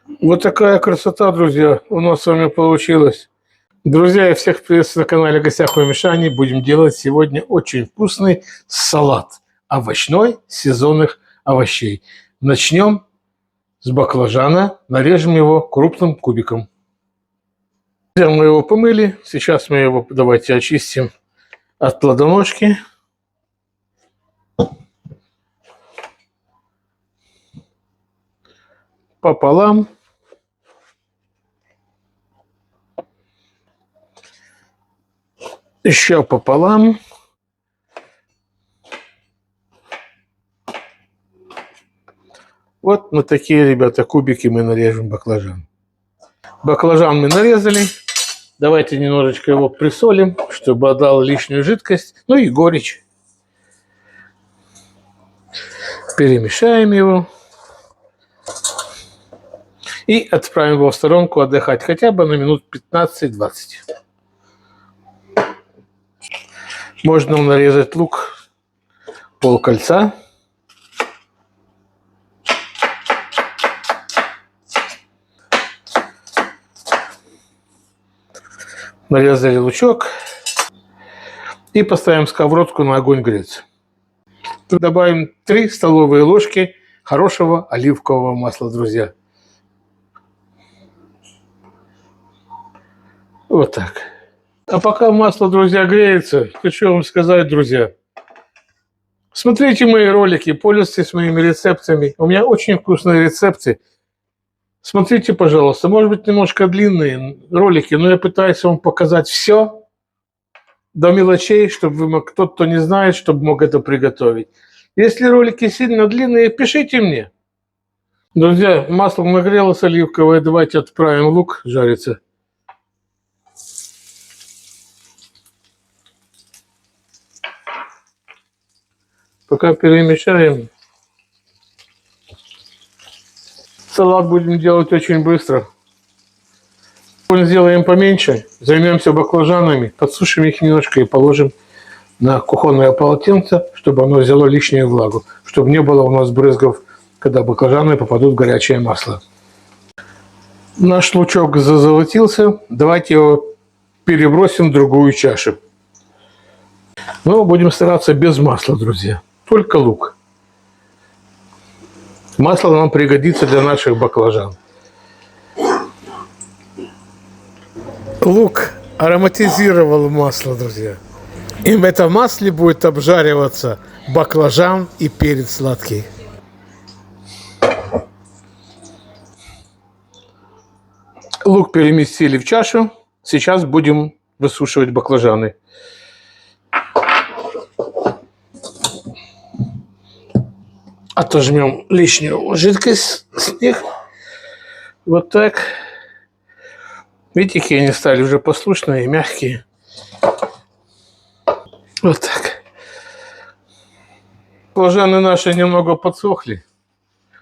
Вот такая красота, друзья, у нас с вами получилась. Друзья, я всех приветствую на канале «В гостях у Мишани». Будем делать сегодня очень вкусный салат овощной сезонных овощей. Начнем с баклажана. Нарежем его крупным кубиком. Мы его помыли. Сейчас мы его давайте очистим от плодоножки. Пополам. Еще пополам. Вот на такие, ребята, кубики мы нарежем баклажан. Баклажан мы нарезали. Давайте немножечко его присолим, чтобы отдал лишнюю жидкость, ну и горечь. Перемешаем его. И отправим его в сторонку отдыхать хотя бы на минут 15-20. Можно нарезать лук полкольца. Нарезали лучок. И поставим сковородку на огонь греться. Добавим 3 столовые ложки хорошего оливкового масла, друзья. Вот так. А пока масло, друзья, греется, хочу вам сказать, друзья, смотрите мои ролики, пользуйтесь моими рецептами. У меня очень вкусные рецепты. Смотрите, пожалуйста, может быть, немножко длинные ролики, но я пытаюсь вам показать все до мелочей, чтобы вы, кто-то, кто не знает, чтобы мог это приготовить. Если ролики сильно длинные, пишите мне. Друзья, масло нагрелось оливковое, давайте отправим лук жариться. Пока перемешаем. Салат будем делать очень быстро. Сделаем поменьше, займемся баклажанами, подсушим их немножко и положим на кухонное полотенце, чтобы оно взяло лишнюю влагу, чтобы не было у нас брызгов, когда баклажаны попадут в горячее масло. Наш лучок зазолотился, давайте его перебросим в другую чашу. Но будем стараться без масла, друзья, только лук. Масло нам пригодится для наших баклажан. Лук ароматизировал масло, друзья. И в этом масле будет обжариваться баклажан и перец сладкий. Лук переместили в чашу. Сейчас будем высушивать баклажаны. Отожмем лишнюю жидкость с них. Вот так. Видите, какие они стали уже послушные, мягкие. Вот так. Баклажаны наши немного подсохли.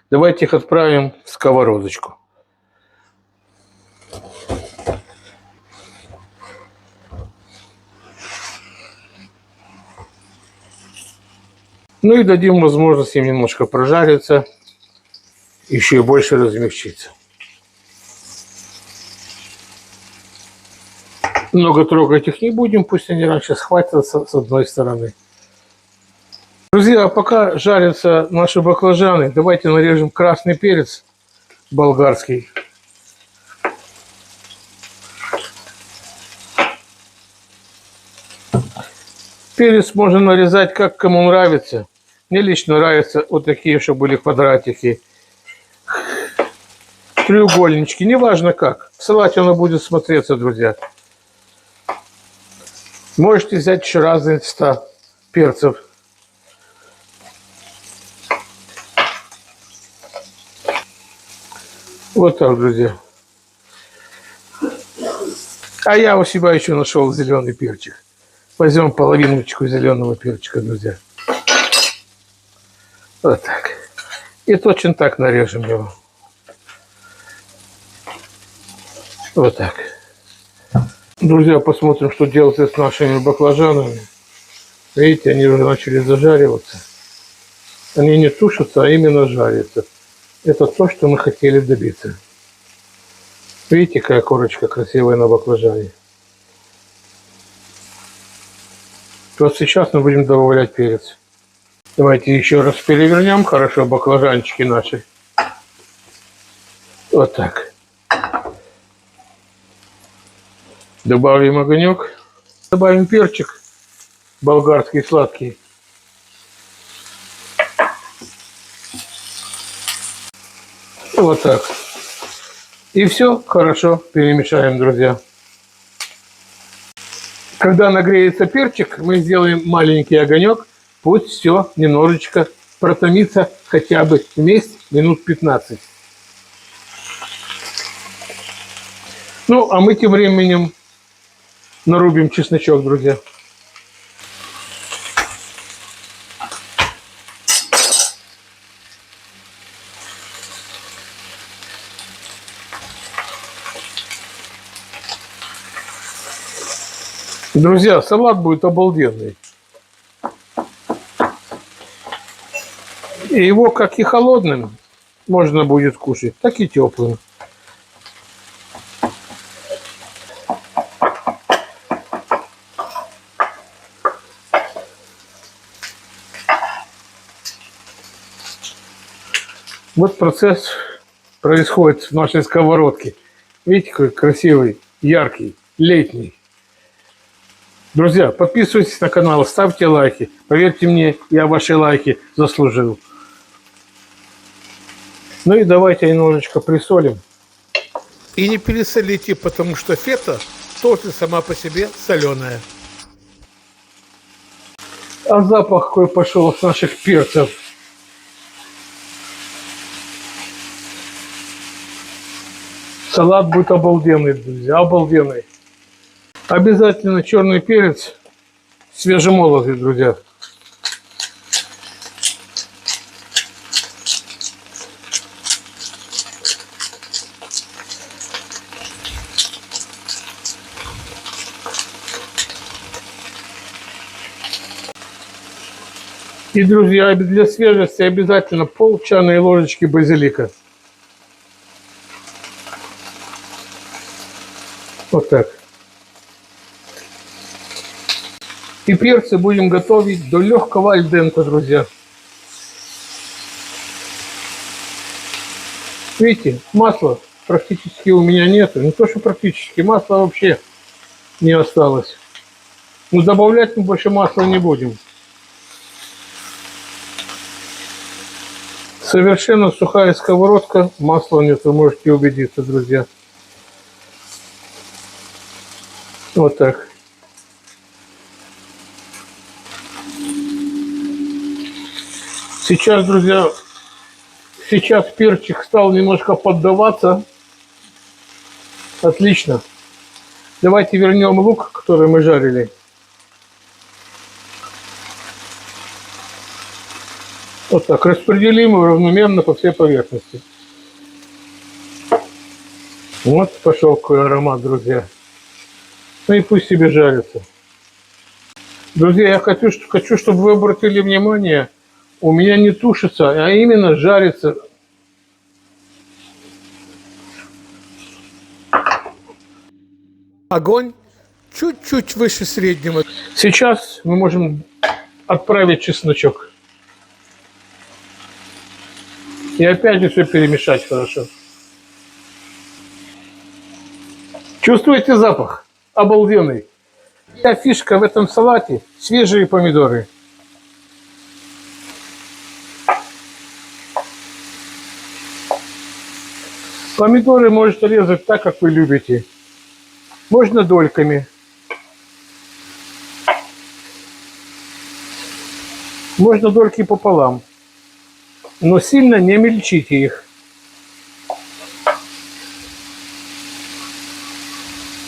Давайте их отправим в сковородочку. Ну и дадим возможность им немножко прожариться, еще и больше размягчиться. Много трогать их не будем, пусть они раньше схватятся с одной стороны. Друзья, а пока жарятся наши баклажаны, давайте нарежем красный перец болгарский. Перец можно нарезать как кому нравится. Мне лично нравятся вот такие, чтобы были квадратики, треугольнички, неважно как. В салате оно будет смотреться, друзья. Можете взять еще разные цвета перцев. Вот так, друзья. А я у себя еще нашел зеленый перчик. Возьмем половиночку зеленого перчика, друзья. Вот так. И точно так нарежем его. Вот так. Друзья, посмотрим, что делается с нашими баклажанами. Видите, они уже начали зажариваться. Они не тушатся, а именно жарятся. Это то, что мы хотели добиться. Видите, какая корочка красивая на баклажане. Вот сейчас мы будем добавлять перец. Давайте еще раз перевернем хорошо баклажанчики наши. Вот так. Добавим огонек. Добавим перчик болгарский сладкий. Вот так. И все хорошо перемешаем, друзья. Когда нагреется перчик, мы сделаем маленький огонек. Пусть все немножечко протомится хотя бы вместе минут 15. Ну, а мы тем временем нарубим чесночок, друзья. Друзья, салат будет обалденный. И его как и холодным можно будет кушать, так и теплым. Вот процесс происходит в нашей сковородке. Видите, какой красивый, яркий, летний. Друзья, подписывайтесь на канал, ставьте лайки. Поверьте мне, я ваши лайки заслужил. Ну и давайте немножечко присолим. И не пересолите, потому что фета тоже сама по себе соленая. А запах какой пошел с наших перцев. Салат будет обалденный, друзья, обалденный. Обязательно черный перец свежемолотый, друзья. И, друзья, для свежести обязательно пол чайной ложечки базилика. Вот так. И перцы будем готовить до легкого альдента, друзья. Видите, масла практически у меня нету. Не то, что практически, масла вообще не осталось. Но добавлять мы больше масла не будем. Совершенно сухая сковородка, масла нет, вы можете убедиться, друзья. Вот так. Сейчас, друзья, перчик стал немножко поддаваться. Отлично. Давайте вернем лук, который мы жарили. Вот так, распределим его равномерно по всей поверхности. Вот пошел какой аромат, друзья. Ну и пусть себе жарится. Друзья, я хочу, чтобы вы обратили внимание, у меня не тушится, а именно жарится. Огонь чуть-чуть выше среднего. Сейчас мы можем отправить чесночок. И опять же все перемешать хорошо. Чувствуете запах? Обалденный. Вся фишка в этом салате – свежие помидоры. Помидоры можете резать так, как вы любите. Можно дольками. Можно дольки пополам. Но сильно не мельчите их.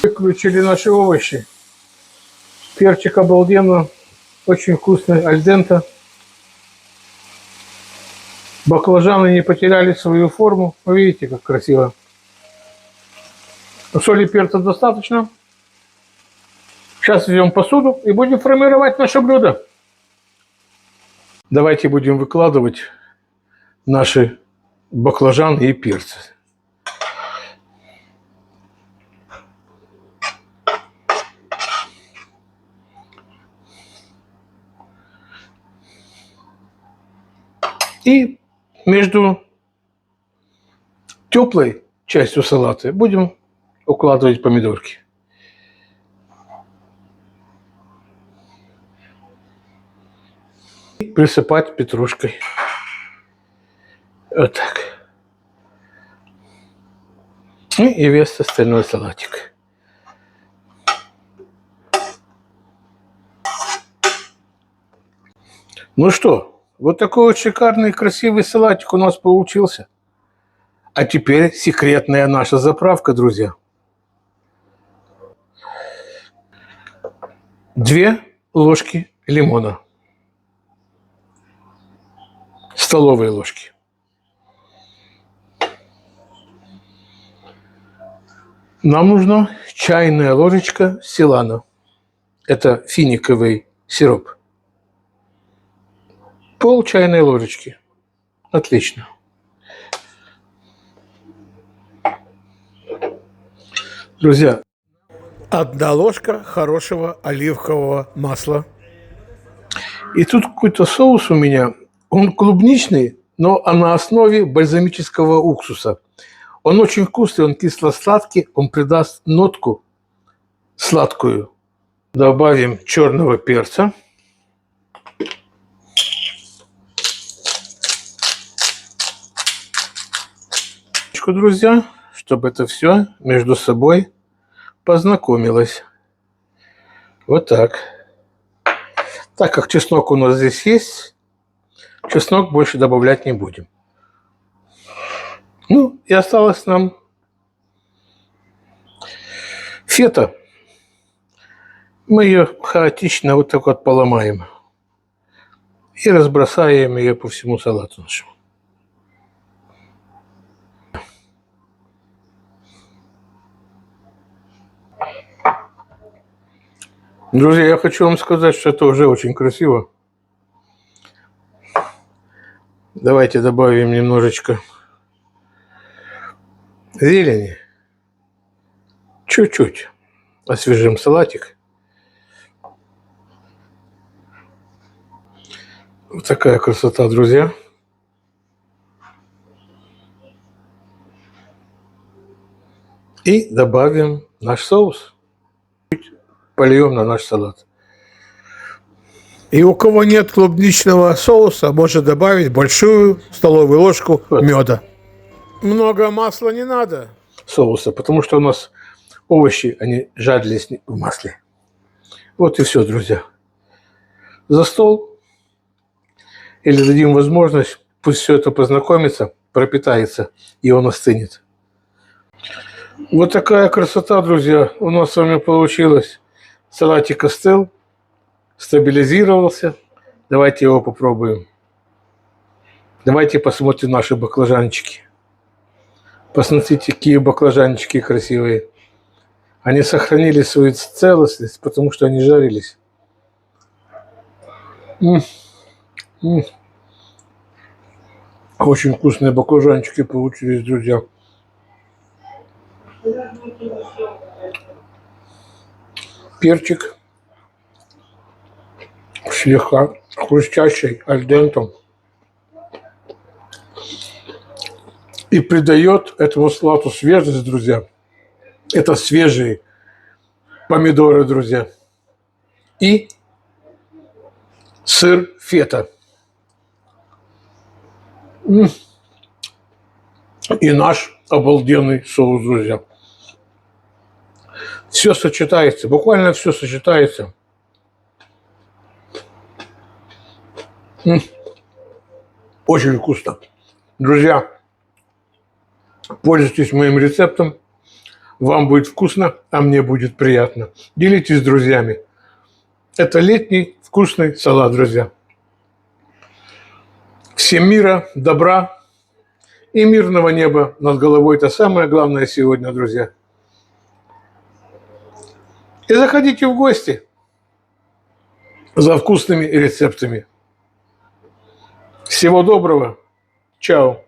Выключили наши овощи. Перчик обалденно. Очень вкусный, альдента. Баклажаны не потеряли свою форму. Вы видите, как красиво. Соли и перца достаточно. Сейчас возьмем посуду и будем формировать наше блюдо. Давайте будем выкладывать наши баклажаны и перцы. И между теплой частью салата будем укладывать помидорки. И присыпать петрушкой. Вот так. И весь остальной салатик. Ну что, вот такой вот шикарный красивый салатик у нас получился. А теперь секретная наша заправка, друзья. 2 ложки лимона. Столовые ложки. Нам нужна чайная ложечка силана. Это финиковый сироп. Пол чайной ложечки. Отлично. Друзья, 1 ложка хорошего оливкового масла. И тут какой-то соус у меня. Он клубничный, но на основе бальзамического уксуса. Он очень вкусный, он кисло-сладкий, он придаст нотку сладкую. Добавим черного перца. Друзья, чтобы это все между собой познакомилось. Вот так. Так как чеснок у нас здесь есть, чеснок больше добавлять не будем. Ну, и осталось нам фета. Мы ее хаотично вот так вот поломаем. И разбросаем ее по всему салату нашему. Друзья, я хочу вам сказать, что это уже очень красиво. Давайте добавим немножечко зелени. Чуть-чуть освежим салатик. Вот такая красота, друзья. И добавим наш соус. Польем на наш салат. И у кого нет клубничного соуса, может добавить большую столовую ложку меда. Много масла не надо. Соуса, потому что у нас овощи, они жарились в масле. Вот и все, друзья. За стол. Или дадим возможность, пусть все это познакомится, пропитается, и он остынет. Вот такая красота, друзья, у нас с вами получилась. Салатик остыл, стабилизировался. Давайте его попробуем. Давайте посмотрим наши баклажанчики. Посмотрите, какие баклажанчики красивые. Они сохранили свою целостность, потому что они жарились. Очень вкусные баклажанчики получились, друзья. Перчик слегка хрустящий, альдентом. И придает этому салату свежесть, друзья. Это свежие помидоры, друзья. И сыр фета. И наш обалденный соус, друзья. Все сочетается, буквально все сочетается. Очень вкусно. Друзья, пользуйтесь моим рецептом. Вам будет вкусно, а мне будет приятно. Делитесь с друзьями. Это летний вкусный салат, друзья. Всем мира, добра и мирного неба над головой. Это самое главное сегодня, друзья. И заходите в гости за вкусными рецептами. Всего доброго. Чао.